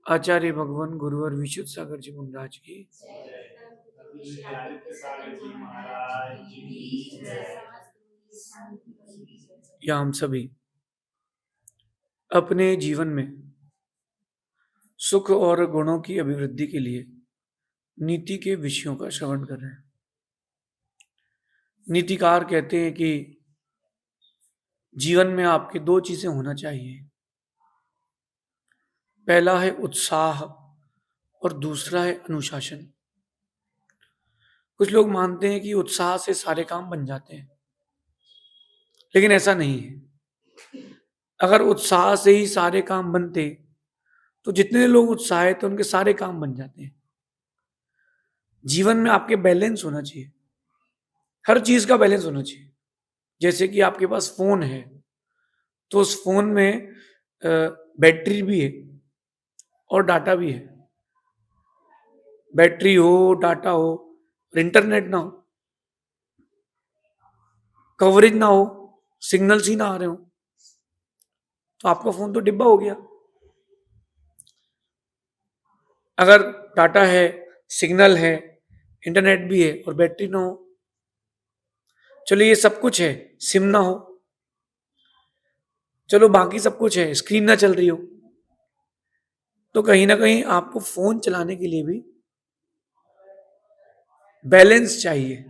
आचार्य भगवान गुरुवर विशुद्ध सागर जी महाराज की। या हम सभी अपने जीवन में सुख और गुणों की अभिवृद्धि के लिए नीति के विषयों का श्रवण कर रहे हैं। नीतिकार कहते हैं कि जीवन में आपके दो चीजें होना चाहिए, पहला है उत्साह और दूसरा है अनुशासन। कुछ लोग मानते हैं कि उत्साह से सारे काम बन जाते हैं, लेकिन ऐसा नहीं है। अगर उत्साह से ही सारे काम बनते तो जितने लोग उत्साहित हैं उनके सारे काम बन जाते हैं। जीवन में आपके बैलेंस होना चाहिए, हर चीज का बैलेंस होना चाहिए। जैसे कि आपके पास फोन है तो उस फोन में बैटरी भी है और डाटा भी है। बैटरी हो, डाटा हो और इंटरनेट ना हो, कवरेज ना हो, सिग्नल्स ही ना आ रहे हो, तो आपका फोन तो डिब्बा हो गया। अगर डाटा है, सिग्नल है, इंटरनेट भी है और बैटरी ना हो, चलो ये सब कुछ है, सिम ना हो, चलो बाकी सब कुछ है, स्क्रीन ना चल रही हो, तो कहीं ना कहीं आपको फोन चलाने के लिए भी बैलेंस चाहिए,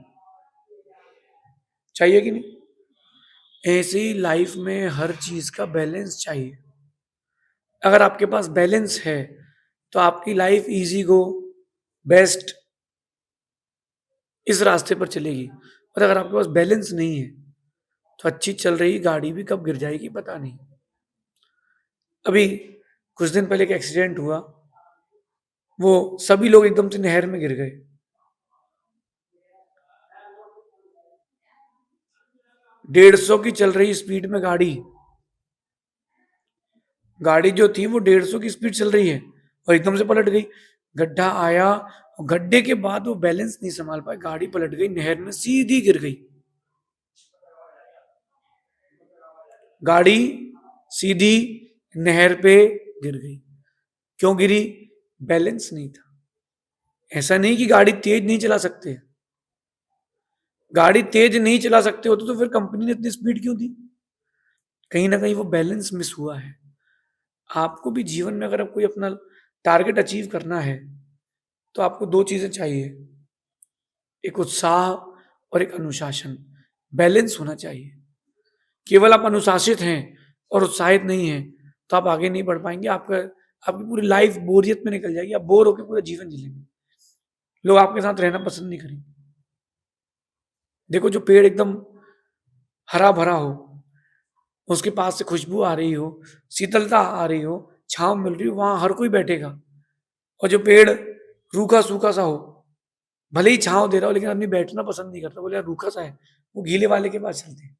चाहिए कि नहीं? ऐसे ही लाइफ में हर चीज का बैलेंस चाहिए। अगर आपके पास बैलेंस है तो आपकी लाइफ इजी गो, बेस्ट, इस रास्ते पर चलेगी। और अगर आपके पास बैलेंस नहीं है तो अच्छी चल रही गाड़ी भी कब गिर जाएगी पता नहीं। अभी कुछ दिन पहले एक एक्सीडेंट हुआ, वो सभी लोग एकदम से नहर में गिर गए। डेढ़ सौ की चल रही स्पीड में गाड़ी जो थी वो 150 की स्पीड चल रही है और एकदम से पलट गई। गड्ढा आया और गड्ढे के बाद वो बैलेंस नहीं संभाल पाए, गाड़ी पलट गई, नहर में सीधी गिर गई। गाड़ी सीधी नहर पे गिर गई। क्यों गिरी? बैलेंस नहीं था। ऐसा नहीं कि गाड़ी तेज नहीं चला सकते, गाड़ी तेज नहीं चला सकते होते तो फिर कंपनी ने इतनी स्पीड क्यों दी? कहीं ना कहीं वो बैलेंस मिस हुआ है। आपको भी जीवन में अगर कोई अपना टारगेट अचीव करना है तो आपको दो चीजें चाहिए, एक उत्साह और एक अनुशासन। बैलेंस होना चाहिए। केवल आप अनुशासित हैं और उत्साहित नहीं हैं तो आप आगे नहीं बढ़ पाएंगे। आपकी पूरी लाइफ बोरियत में निकल जाएगी, आप बोर होकर पूरा जीवन जी लेंगे, लोग आपके साथ रहना पसंद नहीं करेंगे। देखो, जो पेड़ एकदम हरा भरा हो, उसके पास से खुशबू आ रही हो, शीतलता आ रही हो, छांव मिल रही हो, वहां हर कोई बैठेगा। और जो पेड़ रूखा सूखा सा हो, भले ही छांव दे रहा हो लेकिन आदमी बैठना पसंद नहीं करता, बोले यार रूखा सा है, वो गीले वाले के पास चलते हैं।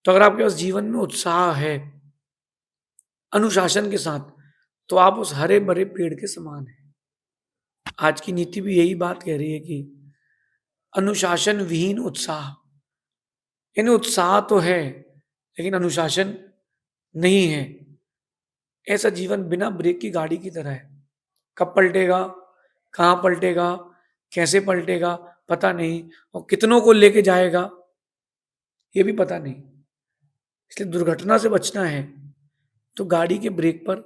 तो अगर आपके पास जीवन में उत्साह है अनुशासन के साथ, तो आप उस हरे भरे पेड़ के समान हैं। आज की नीति भी यही बात कह रही है कि अनुशासन विहीन उत्साह, यानी उत्साह तो है लेकिन अनुशासन नहीं है, ऐसा जीवन बिना ब्रेक की गाड़ी की तरह है। कब पलटेगा, कहाँ पलटेगा, कैसे पलटेगा पता नहीं, और कितनों को लेके जाएगा ये भी पता नहीं। इसलिए दुर्घटना से बचना है तो गाड़ी के ब्रेक पर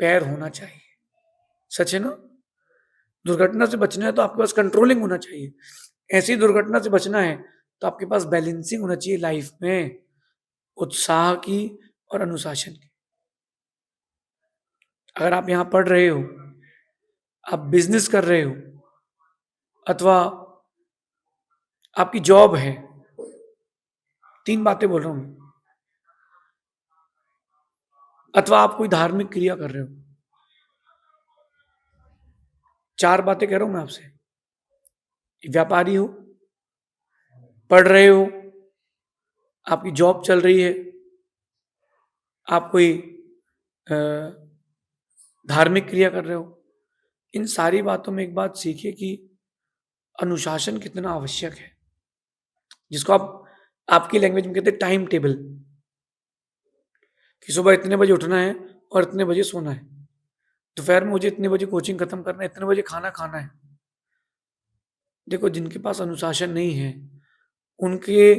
पैर होना चाहिए। सच है ना? दुर्घटना से बचना है तो आपके पास कंट्रोलिंग होना चाहिए। ऐसी दुर्घटना से बचना है तो आपके पास बैलेंसिंग होना चाहिए लाइफ में, उत्साह की और अनुशासन की। अगर आप यहां पढ़ रहे हो, आप बिजनेस कर रहे हो, अथवा आपकी जॉब है, तीन बातें बोल रहा हूं मैं, अथवा आप कोई धार्मिक क्रिया कर रहे हो, चार बातें कह रहा हूं मैं आपसे। व्यापारी हो, पढ़ रहे हो, आपकी जॉब चल रही है, आप कोई धार्मिक क्रिया कर रहे हो, इन सारी बातों में एक बात सीखिए कि अनुशासन कितना आवश्यक है, जिसको आप आपकी लैंग्वेज में कहते हैं टाइम टेबल, कि सुबह इतने बजे उठना है और इतने बजे सोना है। दोपहर में मुझे इतने बजे कोचिंग खत्म करना है, इतने बजे खाना खाना है। देखो, जिनके पास अनुशासन नहीं है, उनके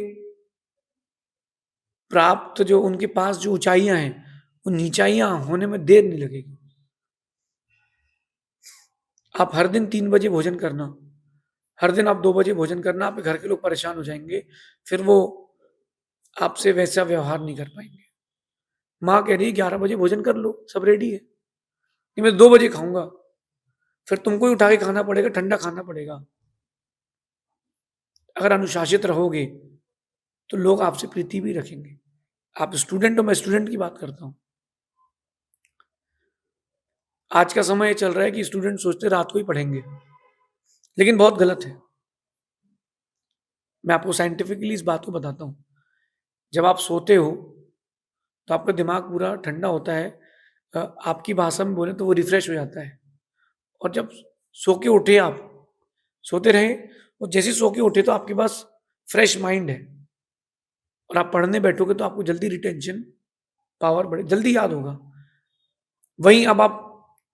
प्राप्त जो उनके पास जो ऊंचाइयां हैं, वो नीचाइयां होने में देर नहीं लगेगी। आप हर दिन 3 बजे भोजन करना, हर दिन आप 2 बजे भोजन करना, आपके घर के लोग परेशान हो जाएंगे, फिर वो आपसे वैसा व्यवहार नहीं कर पाएंगे। माँ कह रही है 11 बजे भोजन कर लो, सब रेडी है, कि मैं 2 बजे खाऊंगा, फिर तुमको ही उठा के खाना पड़ेगा, ठंडा खाना पड़ेगा। अगर अनुशासित रहोगे तो लोग आपसे प्रीति भी रखेंगे। आप स्टूडेंट हो, मैं स्टूडेंट की बात करता हूं। आज का समय चल रहा है कि स्टूडेंट सोचते रात को ही पढ़ेंगे, लेकिन बहुत गलत है। मैं आपको साइंटिफिकली इस बात को बताता हूं। जब आप सोते हो तो आपका दिमाग पूरा ठंडा होता है, आपकी भाषा में बोले तो वो रिफ्रेश हो जाता है। और जब सो के उठे, आप सोते रहे और जैसे सो के उठे तो आपके पास फ्रेश माइंड है, और आप पढ़ने बैठोगे तो आपको जल्दी रिटेंशन पावर बढ़े, जल्दी याद होगा। वहीं अब आप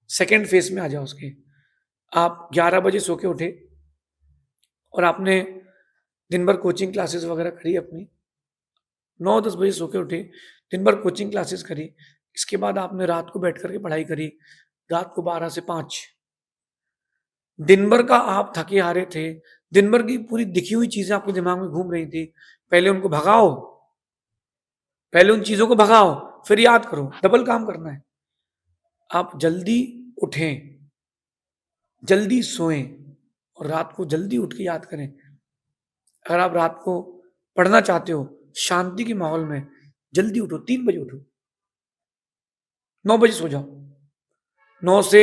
सेकेंड फेज में आ जाओ उसके। आप 11 बजे सो के उठे और आपने दिन भर कोचिंग क्लासेस वगैरह करी अपनी, 9-10 बजे सो के उठे, दिन भर कोचिंग क्लासेस करी, इसके बाद आपने रात को बैठ करके पढ़ाई करी, रात को 12 से 5। दिन भर का आप थके हारे थे, दिन भर की पूरी दिखी हुई चीजें आपके दिमाग में घूम रही थी। पहले उनको भगाओ, पहले उन चीजों को भगाओ, फिर याद करो, डबल काम करना है। आप जल्दी उठें, जल्दी सोएं और रात को जल्दी उठ के याद करें। अगर आप रात को पढ़ना चाहते हो शांति के माहौल में, जल्दी उठो, 3 बजे उठो, 9 बजे सो जाओ। 9 से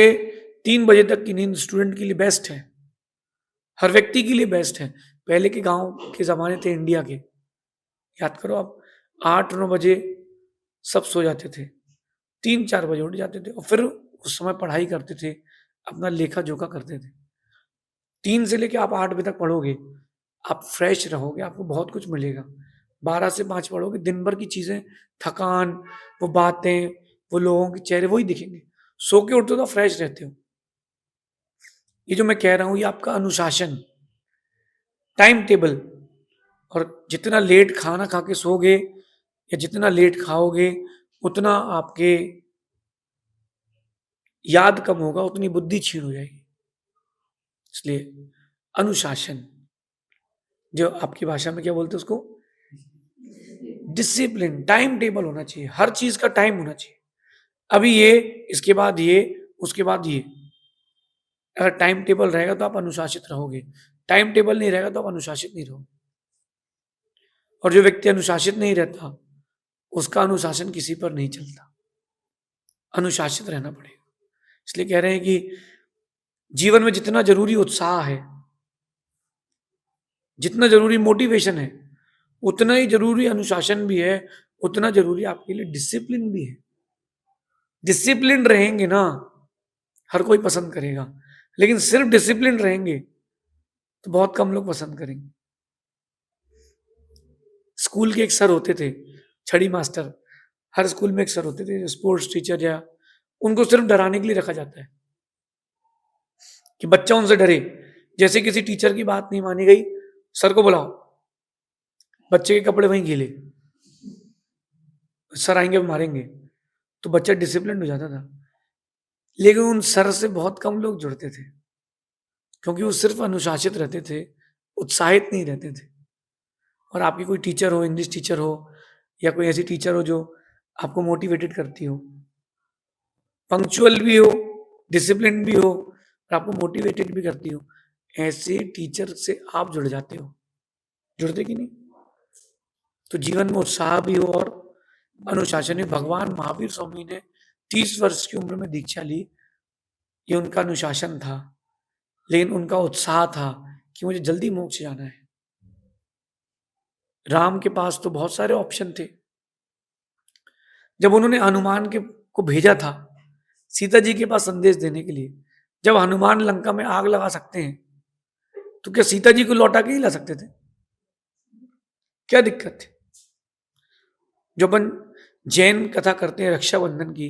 3 बजे तक की नींद स्टूडेंट के लिए बेस्ट है, हर व्यक्ति के लिए बेस्ट है। पहले के गांव के जमाने थे इंडिया के, याद करो आप, 8-9 बजे सब सो जाते थे, 3-4 बजे उठ जाते थे और फिर उस समय पढ़ाई करते थे, अपना लेखा जोखा करते थे। 3 से लेके आप 8 बजे तक पढ़ोगे, आप फ्रेश रहोगे, आपको बहुत कुछ मिलेगा। 12 से 5 पढ़ोगे, दिन भर की चीजें, थकान, वो बातें, वो लोगों के चेहरे वही दिखेंगे। सो के उठते हो तो फ्रेश रहते हो। ये जो मैं कह रहा हूं, ये आपका अनुशासन, टाइम टेबल। और जितना लेट खाना खा के सोओगे या जितना लेट खाओगे, उतना आपके याद कम होगा, उतनी बुद्धि क्षीण हो जाएगी। इसलिए अनुशासन, जो आपकी भाषा में क्या बोलते हैं उसको, डिसिप्लिन, टाइम टेबल होना चाहिए, हर चीज का टाइम होना चाहिए। अभी ये, इसके बाद ये, उसके बाद ये। अगर टाइम टेबल रहेगा तो आप अनुशासित रहोगे, टाइम टेबल नहीं रहेगा तो आप अनुशासित नहीं रहोगे। और जो व्यक्ति अनुशासित नहीं रहता, उसका अनुशासन किसी पर नहीं चलता। अनुशासित रहना पड़ेगा। इसलिए कह रहे हैं कि जीवन में जितना जरूरी उत्साह है, जितना जरूरी मोटिवेशन है, उतना ही जरूरी अनुशासन भी है, उतना जरूरी आपके लिए डिसिप्लिन भी है। डिसिप्लिन रहेंगे ना, हर कोई पसंद करेगा, लेकिन सिर्फ डिसिप्लिन रहेंगे तो बहुत कम लोग पसंद करेंगे। स्कूल के एक सर होते थे, छड़ी मास्टर, हर स्कूल में एक सर होते थे स्पोर्ट्स टीचर, या उनको सिर्फ डराने के लिए रखा जाता है कि बच्चा उनसे डरे। जैसे किसी टीचर की बात नहीं मानी गई, सर को बुलाओ, बच्चे के कपड़े वहीं गीले, सर आएंगे मारेंगे, तो बच्चा डिसिप्लिन हो जाता था। लेकिन उन सर से बहुत कम लोग जुड़ते थे, क्योंकि वो सिर्फ अनुशासित रहते थे, उत्साहित नहीं रहते थे। और आपकी कोई टीचर हो, इंग्लिश टीचर हो, या कोई ऐसी टीचर हो जो आपको मोटिवेटेड करती हो, पंक्चुअल भी हो, डिसिप्लिन भी हो, और आपको मोटिवेटेड भी करती हो, ऐसे टीचर से आप जुड़ जाते हो। जुड़ते कि नहीं? तो जीवन में उत्साह भी हो और अनुशासन भी। भगवान महावीर स्वामी ने 30 वर्ष की उम्र में दीक्षा ली, ये उनका अनुशासन था, लेकिन उनका उत्साह था कि मुझे जल्दी मोक्ष जाना है। राम के पास तो बहुत सारे ऑप्शन थे। जब उन्होंने हनुमान के को भेजा था सीता जी के पास संदेश देने के लिए, जब हनुमान लंका में आग लगा सकते हैं, तो क्या सीता जी को लौटा के ही ला सकते थे? क्या दिक्कत थी? जो अपन जैन कथा करते हैं रक्षाबंधन की,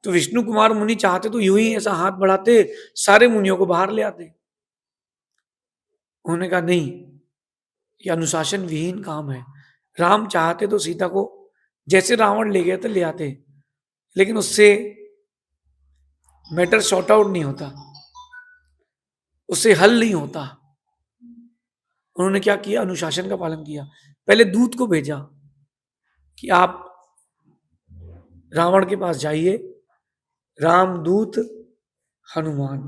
तो विष्णु कुमार मुनि चाहते तो यूं ही ऐसा हाथ बढ़ाते, सारे मुनियों को बाहर ले आते। उन्होंने कहा नहीं, ये अनुशासन विहीन काम है। राम चाहते तो सीता को जैसे रावण ले गया था ले आते, लेकिन उससे मैटर सॉर्ट आउट नहीं होता, उससे हल नहीं होता। उन्होंने क्या किया, अनुशासन का पालन किया। पहले दूत को भेजा कि आप रावण के पास जाइए, रामदूत हनुमान,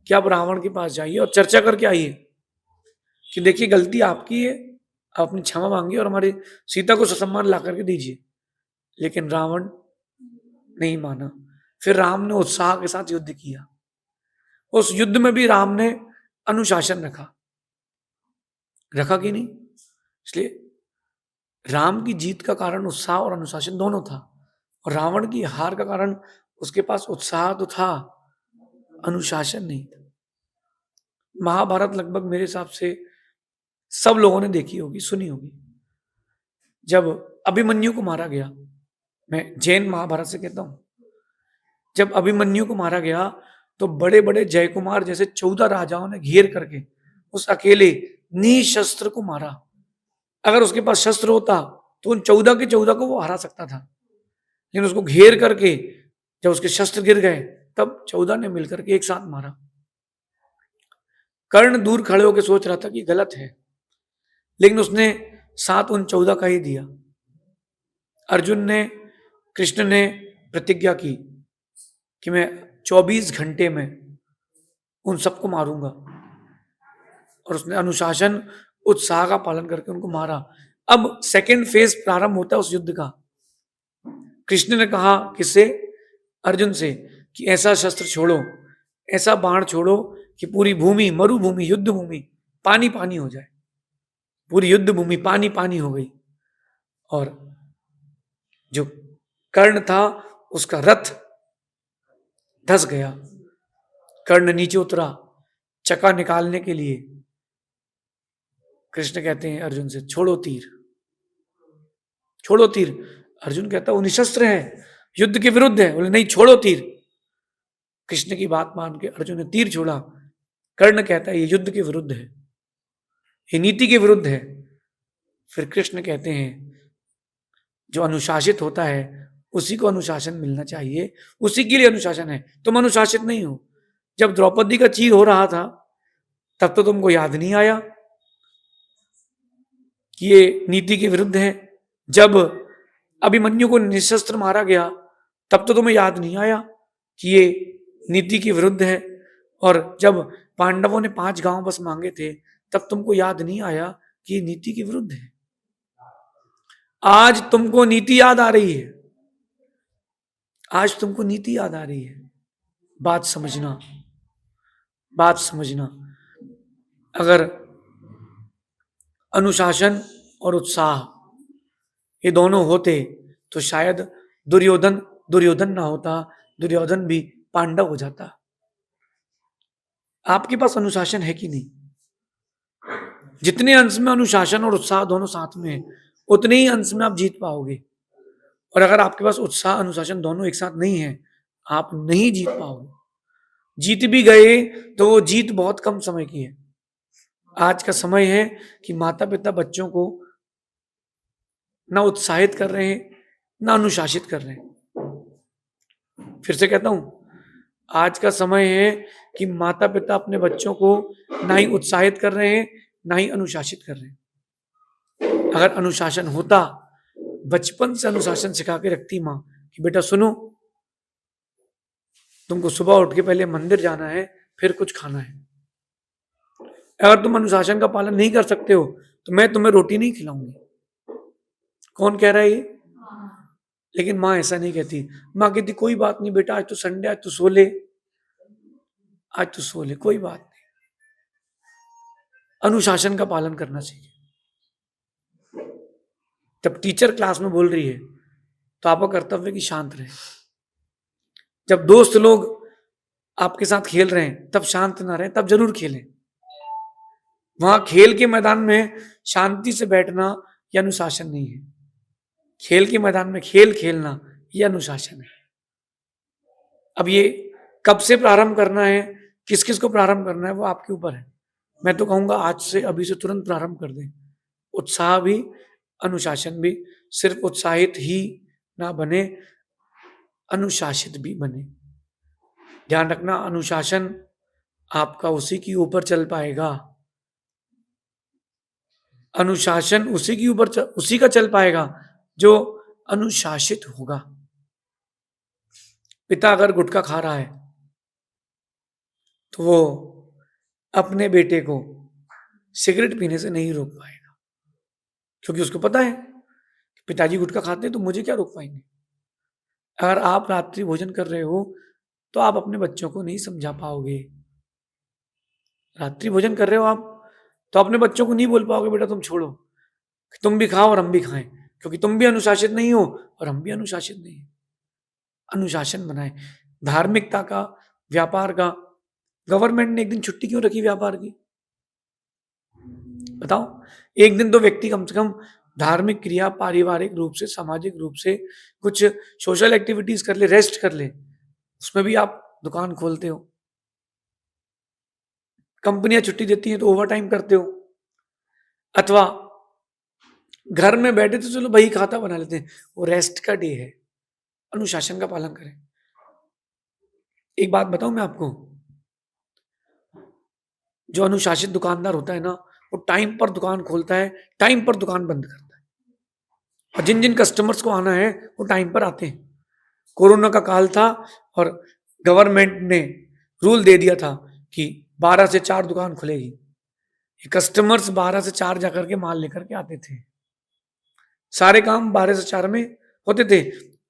कि आप रावण के पास जाइए और चर्चा करके आइए कि देखिए गलती आपकी है, आप अपनी क्षमा मांगिए और हमारी सीता को ससम्मान ला करके दीजिए। लेकिन रावण नहीं माना। फिर राम ने उत्साह के साथ युद्ध किया। उस युद्ध में भी राम ने अनुशासन रखा कि नहीं? इसलिए राम की जीत का कारण उत्साह और अनुशासन दोनों था, और रावण की हार का कारण उसके पास उत्साह तो था, अनुशासन नहीं था। महाभारत लगभग मेरे हिसाब से सब लोगों ने देखी होगी, सुनी होगी। जब अभिमन्यु को मारा गया, मैं जैन महाभारत से कहता हूं, जब अभिमन्यु को मारा गया तो बड़े बड़े जयकुमार जैसे 14 राजाओं ने घेर करके उस अकेले निशस्त्र को मारा। अगर उसके पास शस्त्र होता तो उन 14 के 14 को वो हरा सकता था, लेकिन उसको घेर करके जब उसके शस्त्र गिर गए तब 14 ने मिलकर के एक साथ मारा। कर्ण दूर खड़े होकर सोच रहा था कि गलत है, लेकिन उसने साथ उन 14 का ही दिया। अर्जुन ने, कृष्ण ने प्रतिज्ञा की कि मैं 24 घंटे में उन सबको मारूंगा, और उसने अनुशासन उत्साह का पालन करके उनको मारा। अब सेकेंड फेज प्रारंभ होता है उस युद्ध का। कृष्ण ने कहा किससे? अर्जुन से, कि ऐसा शस्त्र छोड़ो, ऐसा बाण छोड़ो कि पूरी भूमि, मरुभूमि, युद्ध भूमि पानी पानी हो जाए। पूरी युद्ध भूमि पानी पानी हो गई, और जो कर्ण था उसका रथ धस गया। कर्ण नीचे उतरा चक्का निकालने के लिए। कृष्ण कहते हैं अर्जुन से, छोड़ो तीर, छोड़ो तीर। अर्जुन कहता है वो निशस्त्र है, युद्ध के विरुद्ध है। बोले नहीं, छोड़ो तीर। कृष्ण की बात मान के अर्जुन ने तीर छोड़ा। कर्ण कहता है ये युद्ध के विरुद्ध है, ये नीति के विरुद्ध है। फिर कृष्ण कहते हैं जो अनुशासित होता है उसी को अनुशासन मिलना चाहिए, उसी के लिए अनुशासन है। तुम अनुशासित नहीं हो। जब द्रौपदी का चीर हो रहा था तब तो तुमको याद नहीं आया कि ये नीति के विरुद्ध है। जब अभिमन्यु को निशस्त्र मारा गया तब तो तुम्हें याद नहीं आया कि ये नीति के विरुद्ध है। और जब पांडवों ने 5 गांव बस मांगे थे तब तुमको याद नहीं आया कि ये नीति के विरुद्ध है। आज तुमको नीति याद आ रही है, आज तुमको नीति याद आ रही है। बात समझना, बात समझना। अगर अनुशासन और उत्साह ये दोनों होते तो शायद दुर्योधन ना होता, दुर्योधन भी पांडव हो जाता। आपके पास अनुशासन है कि नहीं? जितने अंश में अनुशासन और उत्साह दोनों साथ में है उतने ही अंश में आप जीत पाओगे। और अगर आपके पास उत्साह अनुशासन दोनों एक साथ नहीं है, आप नहीं जीत पाओगे। जीत भी गए तो वो जीत बहुत कम समय की है। आज का समय है कि माता पिता बच्चों को ना उत्साहित कर रहे हैं ना अनुशासित कर रहे हैं। फिर से कहता हूं, आज का समय है कि माता पिता अपने बच्चों को ना ही उत्साहित कर रहे हैं ना ही अनुशासित कर रहे हैं। अगर अनुशासन होता, बचपन से अनुशासन सिखा के रखती माँ कि बेटा सुनो, तुमको सुबह उठ के पहले मंदिर जाना है, फिर कुछ खाना है। अगर तुम अनुशासन का पालन नहीं कर सकते हो तो मैं तुम्हें रोटी नहीं खिलाऊंगी। कौन कह रहा है ये? लेकिन माँ ऐसा नहीं कहती। माँ कहती कोई बात नहीं बेटा, आज तो संडे, आज तो सो ले, आज तो सो ले, कोई बात नहीं। अनुशासन का पालन करना चाहिए। जब टीचर क्लास में बोल रही है तो आपका कर्तव्य है कि शांत रहे। जब दोस्त लोग आपके साथ खेल रहे हैं तब शांत ना रहे, तब जरूर खेलें। वहां खेल के मैदान में शांति से बैठना यह अनुशासन नहीं है। खेल के मैदान में खेल खेलना यह अनुशासन है। अब ये कब से प्रारंभ करना है, किस किस को प्रारंभ करना है, वो आपके ऊपर है। मैं तो कहूंगा आज से, अभी से तुरंत प्रारंभ कर दें। उत्साह भी, अनुशासन भी। सिर्फ उत्साहित ही ना बने, अनुशासित भी बने। ध्यान रखना, अनुशासन आपका उसी के ऊपर चल पाएगा, अनुशासन उसी का चल पाएगा जो अनुशासित होगा। पिता अगर गुटखा खा रहा है तो वो अपने बेटे को सिगरेट पीने से नहीं रोक पाएगा, क्योंकि उसको पता है कि पिताजी गुटखा खाते हैं तो मुझे क्या रोक पाएंगे। अगर आप रात्रि भोजन कर रहे हो तो आप अपने बच्चों को नहीं समझा पाओगे। रात्रि भोजन कर रहे हो आप तो अपने बच्चों को नहीं बोल पाओगे बेटा तुम छोड़ो, तुम भी खाओ और हम भी खाएं, क्योंकि तुम भी अनुशासित नहीं हो और हम भी अनुशासित नहीं है। अनुशासन बनाए। धार्मिकता का, व्यापार का, गवर्नमेंट ने एक दिन छुट्टी क्यों रखी व्यापार की? बताओ। एक दिन तो व्यक्ति कम से कम धार्मिक क्रिया, पारिवारिक रूप से, सामाजिक रूप से कुछ सोशल एक्टिविटीज कर ले, रेस्ट कर ले। उसमें भी आप दुकान खोलते हो। कंपनियां छुट्टी देती हैं तो ओवर टाइम करते हो, अथवा घर में बैठे तो चलो बही खाता बना लेते हैं, वो रेस्ट का डे है। अनुशासन का पालन करें। एक बात बताऊं मैं आपको, जो अनुशासित दुकानदार होता है ना, वो टाइम पर दुकान खोलता है, टाइम पर दुकान बंद करता है, और जिन जिन कस्टमर्स को आना है वो टाइम पर आते हैं। कोरोना का काल था और गवर्नमेंट ने रूल दे दिया था कि 12 से 4 दुकान खुलेगी। कस्टमर्स 12 से 4 जाकर के माल लेकर के आते थे, सारे काम 12 से 4 में होते थे।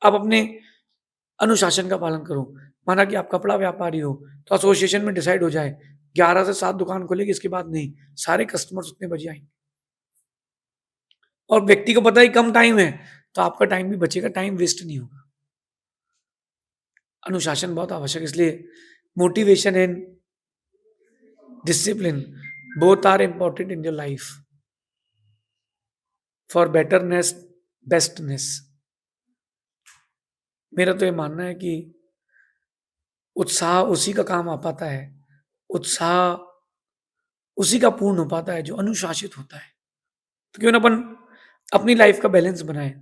अब अपने अनुशासन का पालन करो। माना कि आप कपड़ा व्यापारी हो तो एसोसिएशन में डिसाइड हो जाए 11 से 7 दुकान खुलेगी, इसके बाद नहीं, सारे कस्टमर्स उतने बजे आएंगे। और व्यक्ति को पता ही कम टाइम है तो आपका टाइम भी बचेगा, टाइम वेस्ट नहीं होगा। अनुशासन बहुत आवश्यक, इसलिए motivation and discipline both are important in your life for betterness, bestness. मेरा तो ये मानना है कि उत्साह उसी का काम आ पाता है, उत्साह उसी का पूर्ण हो पाता है जो अनुशासित होता है। तो क्यों ना अपन अपनी लाइफ का बैलेंस बनाए।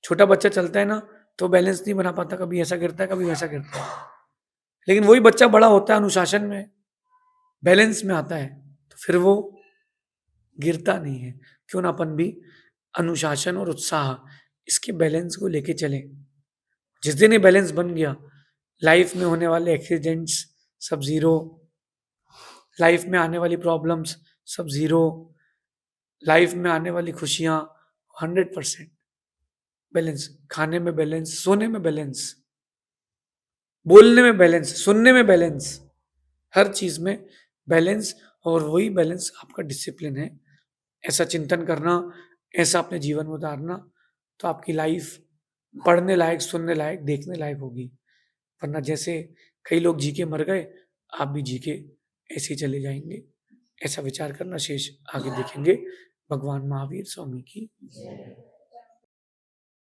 छोटा बच्चा चलता है ना तो बैलेंस नहीं बना पाता, कभी ऐसा गिरता है कभी वैसा गिरता है। लेकिन वही बच्चा बड़ा होता है, अनुशासन में, बैलेंस में आता है, तो फिर वो गिरता नहीं है। क्यों ना अपन भी अनुशासन और उत्साह, इसके बैलेंस को लेके चले। जिस दिन ये बैलेंस बन गया, लाइफ में होने वाले एक्सीडेंट्स सब जीरो, लाइफ में आने वाली प्रॉब्लम्स सब जीरो, लाइफ में आने वाली खुशियां 100%। बैलेंस, खाने में बैलेंस, सोने में बैलेंस, बोलने में बैलेंस, सुनने में बैलेंस, हर चीज में बैलेंस। और वही बैलेंस आपका डिसिप्लिन है। ऐसा चिंतन करना, ऐसा अपने जीवन में उतारना, तो आपकी लाइफ पढ़ने लायक, सुनने लायक, देखने लायक होगी। वरना जैसे कई लोग जी के मर गए, आप भी जी के ऐसे ही चले जाएंगे। ऐसा विचार करना, शेष आगे देखेंगे। भगवान महावीर स्वामी की